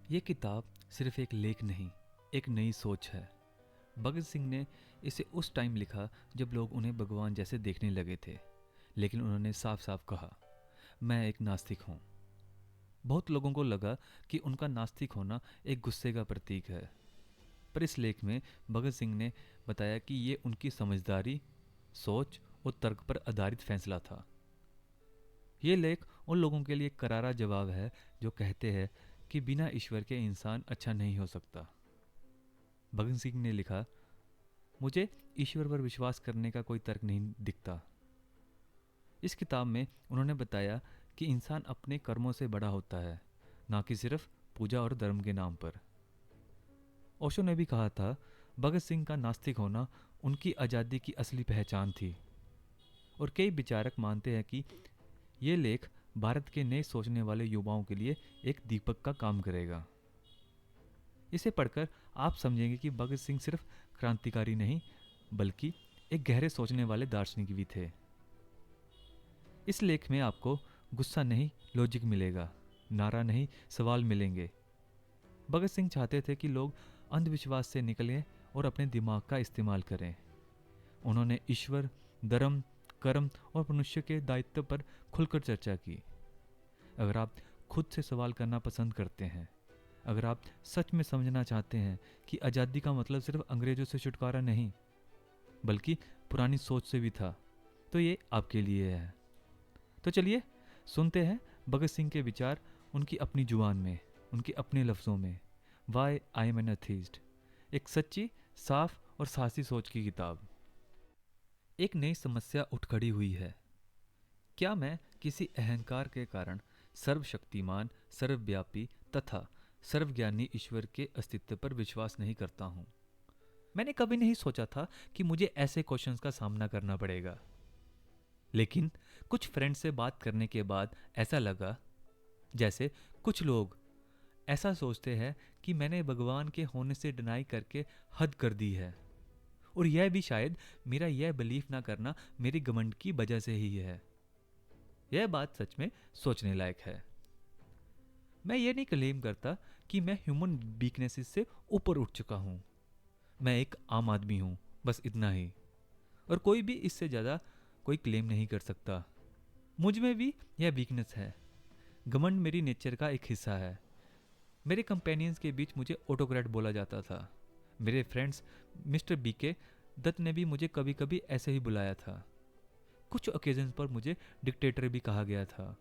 ये किताब सिर्फ एक लेख नहीं, एक नई सोच है। भगत सिंह ने इसे उस टाइम लिखा जब लोग उन्हें भगवान जैसे देखने लगे थे, लेकिन उन्होंने साफ साफ कहा, मैं एक नास्तिक हूँ। बहुत लोगों को लगा कि उनका नास्तिक होना एक गुस्से का प्रतीक है, पर इस लेख में भगत सिंह ने बताया कि ये उनकी समझदारी, सोच और तर्क पर आधारित फैसला था। ये लेख उन लोगों के लिए करारा जवाब है जो कहते हैं कि बिना ईश्वर के इंसान अच्छा नहीं हो सकता। भगत सिंह ने लिखा, मुझे ईश्वर पर विश्वास करने का कोई तर्क नहीं दिखता। इस किताब में उन्होंने बताया कि इंसान अपने कर्मों से बड़ा होता है, ना कि सिर्फ पूजा और धर्म के नाम पर। ओशो ने भी कहा था, भगत सिंह का नास्तिक होना उनकी आज़ादी की असली पहचान थी। और कई विचारक मानते हैं कि ये लेख भारत के नए सोचने वाले युवाओं के लिए एक दीपक का काम करेगा। इसे पढ़कर आप समझेंगे कि भगत सिंह सिर्फ क्रांतिकारी नहीं, बल्कि एक गहरे सोचने वाले दार्शनिक भी थे। इस लेख में आपको गुस्सा नहीं, लॉजिक मिलेगा, नारा नहीं, सवाल मिलेंगे। भगत सिंह चाहते थे कि लोग अंधविश्वास से निकलें और अपने दिमाग का इस्तेमाल करें। उन्होंने ईश्वर, धर्म, कर्म और मनुष्य के दायित्व पर खुलकर चर्चा की। अगर आप खुद से सवाल करना पसंद करते हैं, अगर आप सच में समझना चाहते हैं कि आज़ादी का मतलब सिर्फ अंग्रेजों से छुटकारा नहीं, बल्कि पुरानी सोच से भी था, तो ये आपके लिए है। तो चलिए सुनते हैं भगत सिंह के विचार उनकी अपनी जुबान में, उनके अपने लफ्ज़ों में। Why I am an atheist, एक सच्ची, साफ और साहसी सोच की किताब। एक नई समस्या उठ खड़ी हुई है। क्या मैं किसी अहंकार के कारण सर्वशक्तिमान, सर्वव्यापी तथा सर्वज्ञानी ईश्वर के अस्तित्व पर विश्वास नहीं करता हूँ? मैंने कभी नहीं सोचा था कि मुझे ऐसे क्वेश्चंस का सामना करना पड़ेगा, लेकिन कुछ फ्रेंड से बात करने के बाद ऐसा लगा जैसे कुछ लोग ऐसा सोचते हैं कि मैंने भगवान के होने से डिनाई करके हद कर दी है, और यह भी शायद मेरा यह बिलीफ ना करना मेरी घमंड की वजह से ही है। यह बात सच में सोचने लायक है। मैं ये नहीं क्लेम करता कि मैं ह्यूमन वीकनेसेस से ऊपर उठ चुका हूँ। मैं एक आम आदमी हूँ, बस इतना ही। और कोई भी इससे ज़्यादा कोई क्लेम नहीं कर सकता। मुझ में भी यह वीकनेस है। घमंड मेरी नेचर का एक हिस्सा है। मेरे कंपेनियंस के बीच मुझे ऑटोक्रेट बोला जाता था। मेरे फ्रेंड्स मिस्टर बीके दत्त ने भी मुझे कभी कभी ऐसे ही बुलाया था। कुछ ओकेजन पर मुझे डिक्टेटर भी कहा गया था।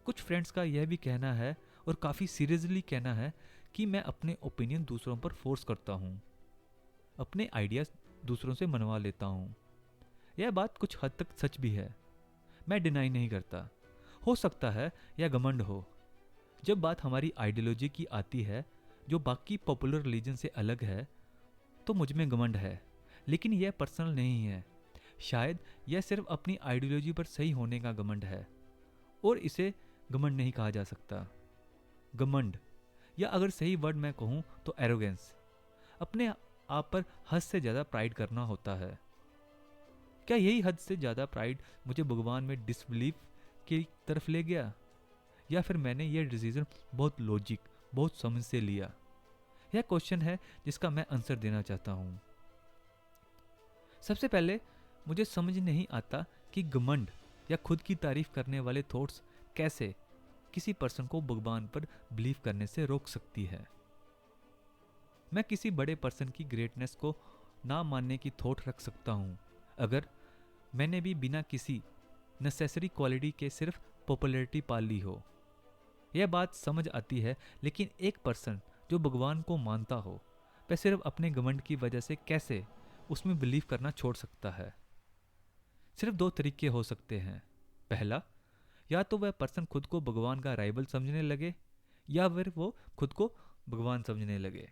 कुछ फ्रेंड्स का यह भी कहना है, और काफ़ी सीरियसली कहना है, कि मैं अपने ओपिनियन दूसरों पर फोर्स करता हूँ, अपने आइडियाज़ दूसरों से मनवा लेता हूँ। यह बात कुछ हद तक सच भी है, मैं डिनाई नहीं करता। हो सकता है यह घमंड हो। जब बात हमारी आइडियोलॉजी की आती है, जो बाकी पॉपुलर रिलीजन से अलग है, तो मुझ में घमंड है। लेकिन यह पर्सनल नहीं है। शायद यह सिर्फ अपनी आइडियोलॉजी पर सही होने का घमंड है, और इसे घमंड नहीं कहा जा सकता। घमंड, या अगर सही वर्ड मैं कहूँ तो एरोगेंस, अपने आप पर हद से ज़्यादा प्राइड करना होता है। क्या यही हद से ज़्यादा प्राइड मुझे भगवान में डिसबिलीफ की तरफ ले गया, या फिर मैंने यह डिसीजन बहुत लॉजिक, बहुत समझ से लिया? यह क्वेश्चन है जिसका मैं आंसर देना चाहता हूँ। सबसे पहले, मुझे समझ नहीं आता कि घमंड या खुद की तारीफ करने वाले थॉट्स कैसे किसी पर्सन को भगवान पर बिलीव करने से रोक सकती है। मैं किसी बड़े पर्सन की ग्रेटनेस को ना मानने की थॉट रख सकता हूँ, अगर मैंने भी बिना किसी नेसेसरी क्वालिटी के सिर्फ पॉपुलैरिटी पा ली हो। यह बात समझ आती है, लेकिन एक पर्सन जो भगवान को मानता हो, वह सिर्फ अपने घमंड की वजह से कैसे उसमें बिलीव करना छोड़ सकता है? सिर्फ दो तरीके हो सकते हैं। पहला, या तो वह पर्सन खुद को भगवान का राइवल समझने लगे, या फिर वो खुद को भगवान समझने लगे।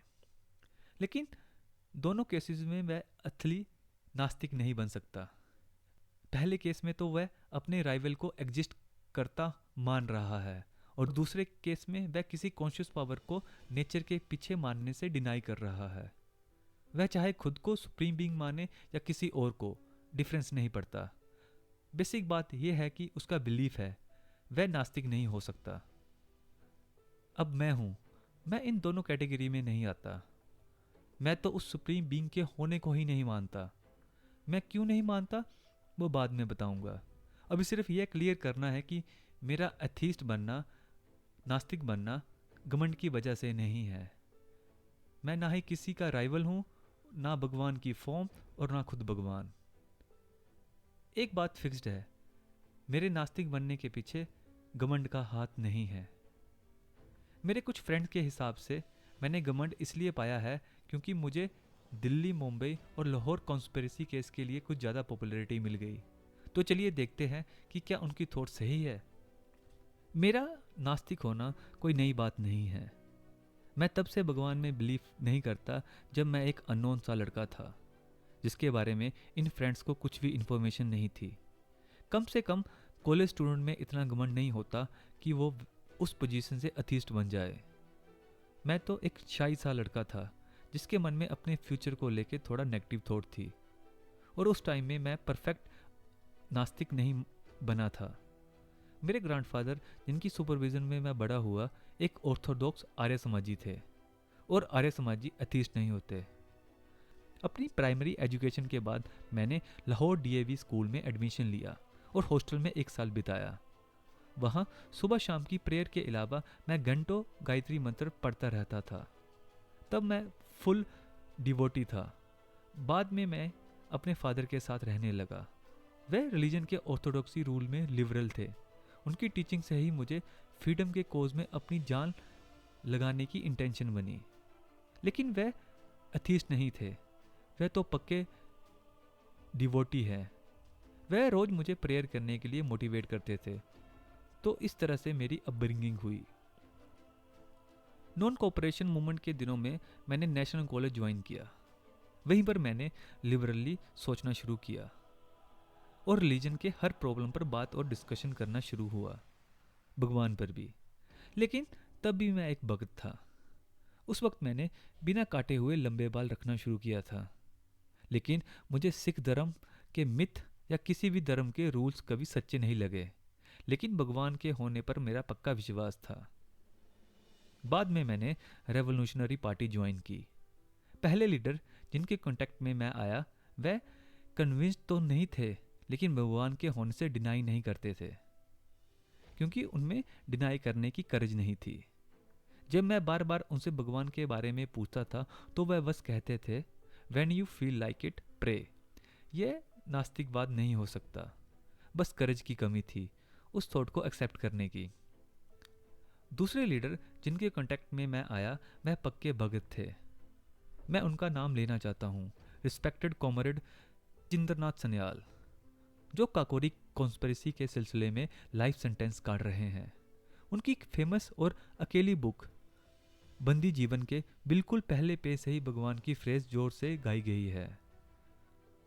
लेकिन दोनों केसेस में वह असली नास्तिक नहीं बन सकता। पहले केस में तो वह अपने राइवल को एग्जिस्ट करता मान रहा है, और दूसरे केस में वह किसी कॉन्शियस पावर को नेचर के पीछे मानने से डिनाई कर रहा है। वह चाहे खुद को सुप्रीम बीइंग माने या किसी और को, डिफरेंस नहीं पड़ता। बेसिक बात यह है कि उसका बिलीफ है, वह नास्तिक नहीं हो सकता। अब मैं हूँ, मैं इन दोनों कैटेगरी में नहीं आता। मैं तो उस सुप्रीम बीइंग के होने को ही नहीं मानता। मैं क्यों नहीं मानता वो बाद में बताऊंगा। अभी सिर्फ यह क्लियर करना है कि मेरा एथीस्ट बनना, नास्तिक बनना घमंड की वजह से नहीं है। मैं ना ही किसी का राइवल हूँ, ना भगवान की फॉर्म और ना खुद भगवान। एक बात फिक्स्ड है, मेरे नास्तिक बनने के पीछे घमंड का हाथ नहीं है। मेरे कुछ फ्रेंड्स के हिसाब से मैंने घमंड इसलिए पाया है क्योंकि मुझे दिल्ली, मुंबई और लाहौर कॉन्स्पिरेसी केस के लिए कुछ ज़्यादा पॉपुलैरिटी मिल गई। तो चलिए देखते हैं कि क्या उनकी थॉट सही है। मेरा नास्तिक होना कोई नई बात नहीं है। मैं तब से भगवान में बिलीव नहीं करता जब मैं एक अननोन सा लड़का था जिसके बारे में इन फ्रेंड्स को कुछ भी इन्फॉर्मेशन नहीं थी। कम से कम कॉलेज स्टूडेंट में इतना घमंड नहीं होता कि वो उस पोजीशन से अथीस्ट बन जाए। मैं तो एक शाई सा लड़का था जिसके मन में अपने फ्यूचर को लेके थोड़ा नेगेटिव थॉट थी, और उस टाइम में मैं परफेक्ट नास्तिक नहीं बना था। मेरे ग्रैंडफादर जिनकी सुपरविजन में मैं बड़ा हुआ एक ऑर्थोडॉक्स आर्य समाजी थे, और आर्य समाजी अथीस्ट नहीं होते। अपनी प्राइमरी एजुकेशन के बाद मैंने लाहौर डीएवी स्कूल में एडमिशन लिया और हॉस्टल में 1 साल बिताया। वहाँ सुबह शाम की प्रेयर के अलावा मैं घंटों गायत्री मंत्र पढ़ता रहता था। तब मैं फुल डिवोटी था। बाद में मैं अपने फादर के साथ रहने लगा। वे रिलीजन के ऑर्थोडॉक्सी रूल में लिबरल थे। उनकी टीचिंग से ही मुझे फ्रीडम के कोज में अपनी जान लगाने की इंटेंशन बनी। लेकिन वे अथीस्ट नहीं थे, वे तो पक्के डिवोटी हैं। वह रोज मुझे प्रेयर करने के लिए मोटिवेट करते थे। तो इस तरह से मेरी अपब्रिंगिंग हुई। नॉन कोऑपरेशन मूवमेंट के दिनों में मैंने नेशनल कॉलेज ज्वाइन किया। वहीं पर मैंने लिबरली सोचना शुरू किया और रिलीजन के हर प्रॉब्लम पर बात और डिस्कशन करना शुरू हुआ, भगवान पर भी। लेकिन तब भी मैं एक भक्त था। उस वक्त मैंने बिना काटे हुए लंबे बाल रखना शुरू किया था। लेकिन मुझे सिख धर्म के मिथ या किसी भी धर्म के रूल्स कभी सच्चे नहीं लगे। लेकिन भगवान के होने पर मेरा पक्का विश्वास था। बाद में मैंने रेवोल्यूशनरी पार्टी ज्वाइन की। पहले लीडर जिनके कांटेक्ट में मैं आया वह कन्विंस्ड तो नहीं थे, लेकिन भगवान के होने से डिनाई नहीं करते थे, क्योंकि उनमें डिनाई करने की करज नहीं थी। जब मैं बार बार उनसे भगवान के बारे में पूछता था तो वह बस कहते थे, when you feel like it pray. यह नास्तिकवाद नहीं हो सकता, बस करज की कमी थी उस थॉट को एक्सेप्ट करने की। दूसरे लीडर जिनके कांटेक्ट में मैं आया वह पक्के भगत थे। मैं उनका नाम लेना चाहता हूँ, रिस्पेक्टेड कॉमरेड जिंद्रनाथ सन्याल, जो काकोरी कॉन्स्पिरेसी के सिलसिले में लाइफ सेंटेंस काट रहे हैं। उनकी एक फेमस और अकेली बुक बंदी जीवन के बिल्कुल पहले पेज से ही भगवान की फ्रेज जोर से गाई गई है।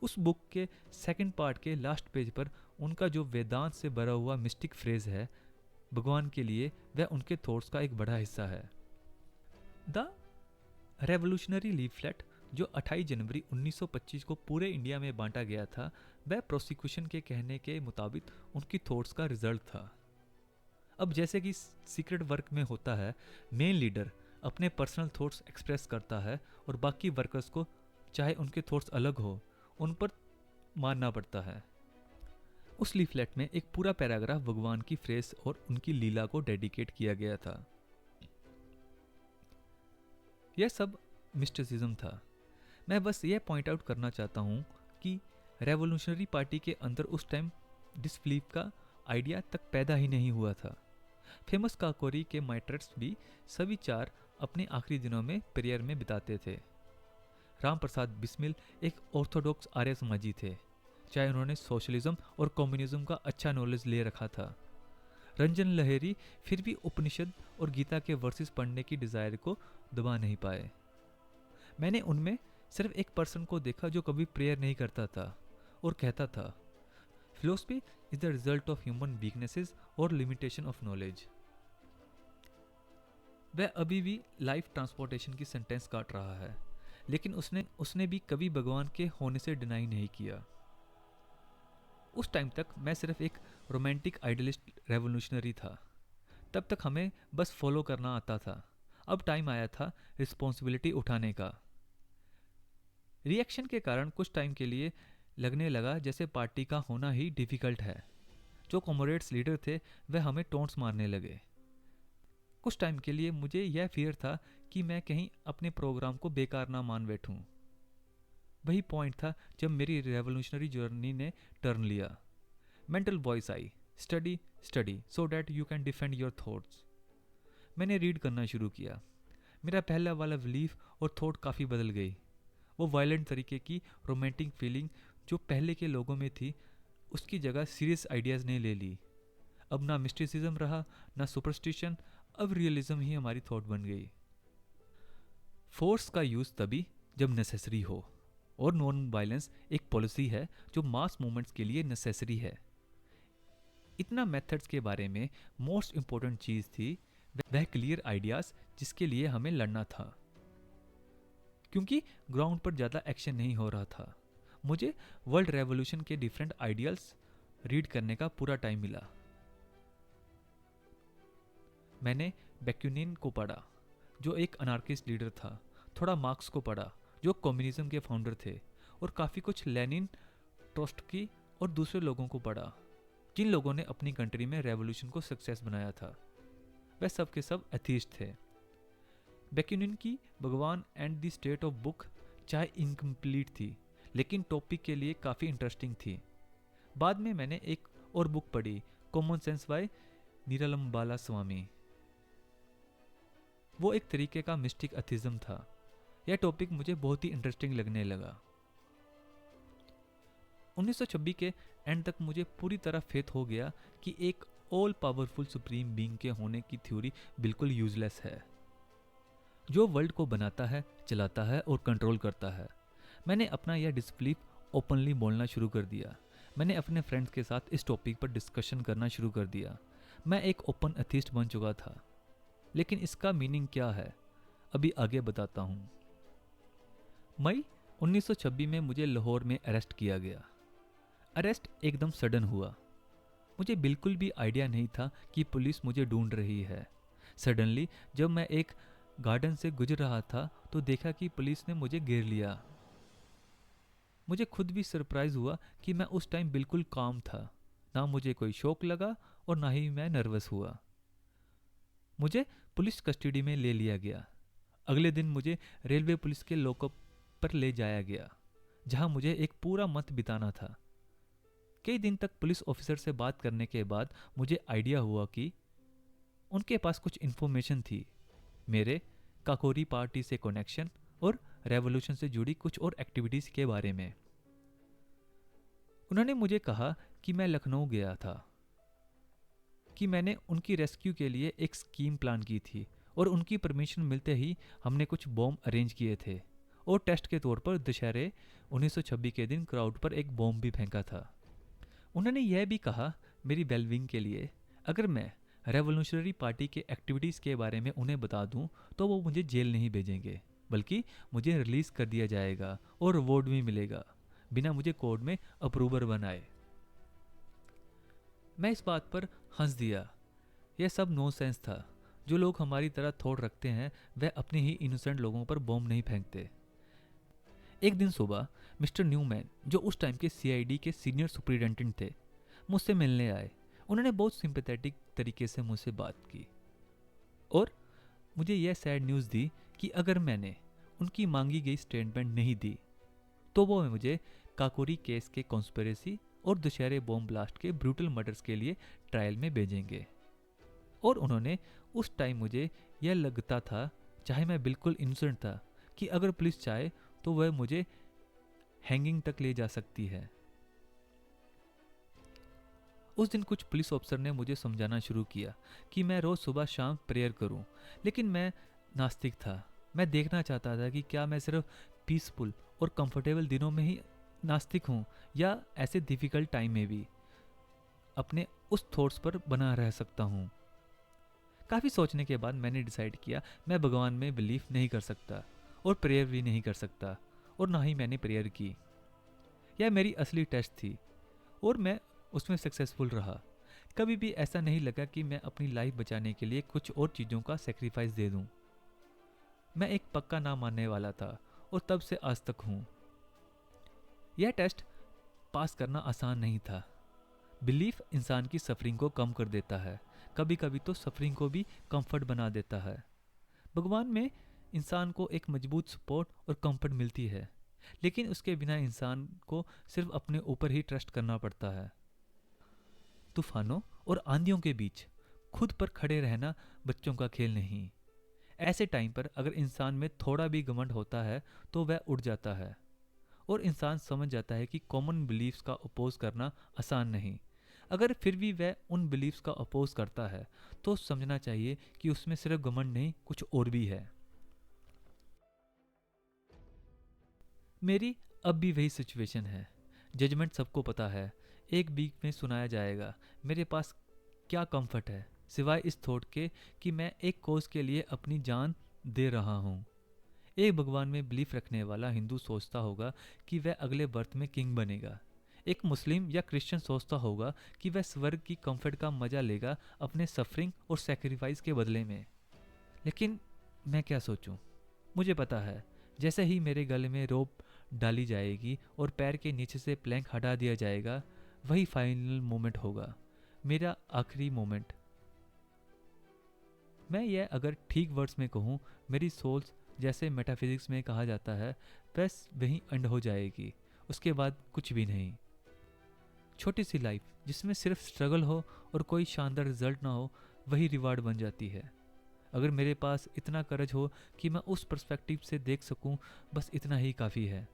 उस बुक के सेकंड पार्ट के लास्ट पेज पर उनका जो वेदांत से भरा हुआ मिस्टिक फ्रेज है, भगवान के लिए वह उनके थॉट्स का एक बड़ा हिस्सा है। द रेवोल्यूशनरी लीफलेट जो 28 जनवरी 1925 को पूरे इंडिया में बांटा गया था, वह प्रोसिक्यूशन के कहने के मुताबिक उनकी थॉट्स का रिजल्ट था। अब जैसे कि सीक्रेट वर्क में होता है, मेन लीडर अपने पर्सनल थॉट्स एक्सप्रेस करता है और बाकी वर्कर्स को चाहे उनके थॉट्स अलग हो उन पर मानना पड़ता है। उस लीफलेट में एक पूरा पैराग्राफ भगवान की फ्रेज और उनकी लीला को डेडिकेट किया गया था। यह सब मिस्टिसिज्म था। मैं बस यह पॉइंट आउट करना चाहता हूँ कि रेवोल्यूशनरी पार्टी के अंदर उस टाइम डिसबिलीफ का आइडिया तक पैदा ही नहीं हुआ था। फेमस काकोरी के माइट्रेट्स भी सभी 4 अपने आखिरी दिनों में प्रेयर में बिताते थे। राम प्रसाद बिस्मिल एक ऑर्थोडॉक्स आर्य समाजी थे, चाहे उन्होंने सोशलिज्म और कम्युनिज्म का अच्छा नॉलेज ले रखा था। रंजन लहेरी फिर भी उपनिषद और गीता के वर्सेस पढ़ने की डिजायर को दबा नहीं पाए। मैंने उनमें सिर्फ एक पर्सन को देखा जो कभी प्रेयर नहीं करता था और कहता था, philosophy is the result of human weaknesses और लिमिटेशन ऑफ नॉलेज। वह अभी भी लाइफ ट्रांसपोर्टेशन की सेंटेंस काट रहा है, लेकिन उसने भी कभी भगवान के होने से डिनाई नहीं किया। उस टाइम तक मैं सिर्फ एक रोमांटिक आइडियलिस्ट रेवोल्यूशनरी था। तब तक हमें बस फॉलो करना आता था। अब टाइम आया था रिस्पॉन्सिबिलिटी उठाने का। रिएक्शन के कारण कुछ टाइम के लिए लगने लगा जैसे पार्टी का होना ही डिफ़िकल्ट है। जो कॉमरेड्स लीडर थे वह हमें टोंट्स मारने लगे। कुछ टाइम के लिए मुझे यह फियर था कि मैं कहीं अपने प्रोग्राम को बेकार ना मान बैठूं। वही पॉइंट था जब मेरी रेवोल्यूशनरी जर्नी ने टर्न लिया। Mental voice I, study study so that you can defend your thoughts. मैंने रीड करना शुरू किया। मेरा पहला वाला बिलीफ और थॉट काफ़ी बदल गई। वो वायलेंट तरीके की रोमांटिक फीलिंग जो पहले के लोगों में थी उसकी जगह सीरियस आइडियाज़ ने ले ली। अब ना मिस्टिसिज्म रहा ना सुपरस्टिशन, अब रियलिज्म ही हमारी थॉट बन गई। फोर्स का यूज़ तभी जब नेसेसरी हो, और नॉन वायलेंस एक पॉलिसी है जो मास मूवमेंट्स के लिए नेसेसरी है। इतना मेथड्स के बारे में मोस्ट इम्पोर्टेंट चीज़ थी वह क्लियर आइडियाज़ जिसके लिए हमें लड़ना था, क्योंकि ग्राउंड पर ज़्यादा एक्शन नहीं हो रहा था। मुझे वर्ल्ड रेवोल्यूशन के डिफरेंट आइडियल्स रीड करने का पूरा टाइम मिला। मैंने बैक्यूनिन को पढ़ा जो एक अनार्किस्ट लीडर था, थोड़ा मार्क्स को पढ़ा जो कम्युनिज्म के फाउंडर थे, और काफ़ी कुछ लेनिन, ट्रोट्स्की और दूसरे लोगों को पढ़ा जिन लोगों ने अपनी कंट्री में रेवोल्यूशन को सक्सेस बनाया था। वह सब के सब एथीस्ट थे। बैक्यूनिन की भगवान and the state of book चाहे इनकम्प्लीट थी लेकिन टॉपिक के लिए काफ़ी इंटरेस्टिंग थी। बाद में मैंने एक और बुक पढ़ी, कॉमन सेंस बाय नीरालम्बाला स्वामी। वो एक तरीके का मिस्टिक एथिज्म था। यह टॉपिक मुझे बहुत ही इंटरेस्टिंग लगने लगा। 1926 के एंड तक मुझे पूरी तरह फेथ हो गया कि एक ऑल पावरफुल सुप्रीम बीइंग के होने की थ्योरी बिल्कुल यूजलेस है, जो वर्ल्ड को बनाता है, चलाता है और कंट्रोल करता है। मैंने अपना यह डिसबिलीफ ओपनली बोलना शुरू कर दिया। मैंने अपने फ्रेंड्स के साथ इस टॉपिक पर डिस्कशन करना शुरू कर दिया। मैं एक ओपन एथिस्ट बन चुका था। लेकिन इसका मीनिंग क्या है, अभी आगे बताता हूँ। मई 1926 में मुझे लाहौर में अरेस्ट किया गया। अरेस्ट एकदम सडन हुआ। मुझे बिल्कुल भी आइडिया नहीं था कि पुलिस मुझे ढूंढ रही है। सडनली जब मैं एक गार्डन से गुजर रहा था तो देखा कि पुलिस ने मुझे घेर लिया। मुझे खुद भी सरप्राइज हुआ कि मैं उस टाइम बिल्कुल काम था। ना मुझे कोई शौक लगा और ना ही मैं नर्वस हुआ। मुझे पुलिस कस्टडी में ले लिया गया। अगले दिन मुझे रेलवे पुलिस के लॉकअप पर ले जाया गया, जहां मुझे एक पूरा मंथ बिताना था। कई दिन तक पुलिस ऑफिसर से बात करने के बाद मुझे आइडिया हुआ कि उनके पास कुछ इन्फॉर्मेशन थी, मेरे काकोरी पार्टी से कनेक्शन और रेवोल्यूशन से जुड़ी कुछ और एक्टिविटीज़ के बारे में। उन्होंने मुझे कहा कि मैं लखनऊ गया था, कि मैंने उनकी रेस्क्यू के लिए एक स्कीम प्लान की थी और उनकी परमिशन मिलते ही हमने कुछ बॉम्ब अरेंज किए थे और टेस्ट के तौर पर दशहरे 1926 के दिन क्राउड पर एक बॉम्ब भी फेंका था। उन्होंने यह भी कहा मेरी वेलविंग के लिए अगर मैं रेवोल्यूशनरी पार्टी के एक्टिविटीज़ के बारे में उन्हें बता दूं तो वो मुझे जेल नहीं भेजेंगे, बल्कि मुझे रिलीज़ कर दिया जाएगा और रिवॉर्ड भी मिलेगा बिना मुझे कोर्ट में अप्रूवर बनाए। मैं इस बात पर हंस दिया। यह सब नॉनसेंस था। जो लोग हमारी तरह थॉट रखते हैं वह अपने ही इनोसेंट लोगों पर बॉम्ब नहीं फेंकते। एक दिन सुबह मिस्टर न्यूमैन, जो उस टाइम के सीआईडी के सीनियर सुपरिटेंडेंट थे, मुझसे मिलने आए। उन्होंने बहुत सिंपैथेटिक तरीके से मुझसे बात की और मुझे यह सैड न्यूज़ दी कि अगर मैंने उनकी मांगी गई स्टेटमेंट नहीं दी तो वो मुझे काकोरी केस के कॉन्स्पिरेसी और दशहरे बॉम्ब ब्लास्ट के ब्रूटल मर्डर्स के लिए ट्रायल में भेजेंगे। और उन्होंने उस टाइम मुझे यह लगता था, चाहे मैं बिल्कुल इनोसेंट था, कि अगर पुलिस चाहे तो वह मुझे हैंगिंग तक ले जा सकती है। उस दिन कुछ पुलिस ऑफिसर ने मुझे समझाना शुरू किया कि मैं रोज़ सुबह शाम प्रेयर करूं, लेकिन मैं नास्तिक था। मैं देखना चाहता था कि क्या मैं सिर्फ पीसफुल और कंफर्टेबल दिनों में ही नास्तिक हूं या ऐसे डिफ़िकल्ट टाइम में भी अपने उस थॉट्स पर बना रह सकता हूं। काफ़ी सोचने के बाद मैंने डिसाइड किया मैं भगवान में बिलीव नहीं कर सकता और प्रेयर भी नहीं कर सकता, और ना ही मैंने प्रेयर की। यह मेरी असली टेस्ट थी और मैं उसमें सक्सेसफुल रहा। कभी भी ऐसा नहीं लगा कि मैं अपनी लाइफ बचाने के लिए कुछ और चीज़ों का सेक्रीफाइस दे दूं। मैं एक पक्का ना मानने वाला था और तब से आज तक हूँ। यह टेस्ट पास करना आसान नहीं था। बिलीफ इंसान की सफरिंग को कम कर देता है, कभी कभी तो सफरिंग को भी कंफर्ट बना देता है। भगवान में इंसान को एक मजबूत सपोर्ट और कंफर्ट मिलती है, लेकिन उसके बिना इंसान को सिर्फ अपने ऊपर ही ट्रस्ट करना पड़ता है। तूफानों और आंधियों के बीच खुद पर खड़े रहना बच्चों का खेल नहीं। ऐसे टाइम पर अगर इंसान में थोड़ा भी घमंड होता है तो वह उड़ जाता है, और इंसान समझ जाता है कि कॉमन बिलीफ्स का अपोज करना आसान नहीं। अगर फिर भी वह उन बिलीफ्स का अपोज करता है तो समझना चाहिए कि उसमें सिर्फ घमंड नहीं, कुछ और भी है। मेरी अब भी वही सिचुएशन है। जजमेंट सबको पता है, एक वीक में सुनाया जाएगा। मेरे पास क्या कंफर्ट है सिवाय इस थॉट के कि मैं एक कोज के लिए अपनी जान दे रहा हूँ। एक भगवान में बिलीफ रखने वाला हिंदू सोचता होगा कि वह अगले बर्थ में किंग बनेगा। एक मुस्लिम या क्रिश्चियन सोचता होगा कि वह स्वर्ग की कंफर्ट का मजा लेगा अपने सफरिंग और सेक्रीफाइस के बदले में। लेकिन मैं क्या सोचूं? मुझे पता है, जैसे ही मेरे गले में रोप डाली जाएगी और पैर के नीचे से प्लैंक हटा दिया जाएगा, वही फाइनल मोमेंट होगा, मेरा आखिरी मोमेंट। मैं यह अगर ठीक वर्ड्स में कहूँ, मेरी सोल्स, जैसे मेटाफिजिक्स में कहा जाता है, बस वहीं एंड हो जाएगी। उसके बाद कुछ भी नहीं। छोटी सी लाइफ जिसमें सिर्फ स्ट्रगल हो और कोई शानदार रिजल्ट ना हो, वही रिवार्ड बन जाती है। अगर मेरे पास इतना करज हो कि मैं उस पर्सपेक्टिव से देख सकूं, बस इतना ही काफ़ी है।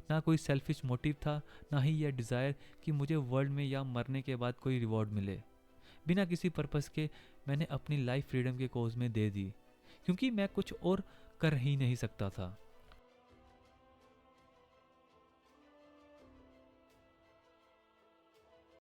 ना कोई सेल्फिश मोटिव था, ना ही यह डिज़ायर कि मुझे वर्ल्ड में या मरने के बाद कोई रिवॉर्ड मिले। बिना किसी पर्पस के मैंने अपनी लाइफ फ्रीडम के कोज में दे दी, क्योंकि मैं कुछ और कर ही नहीं सकता था।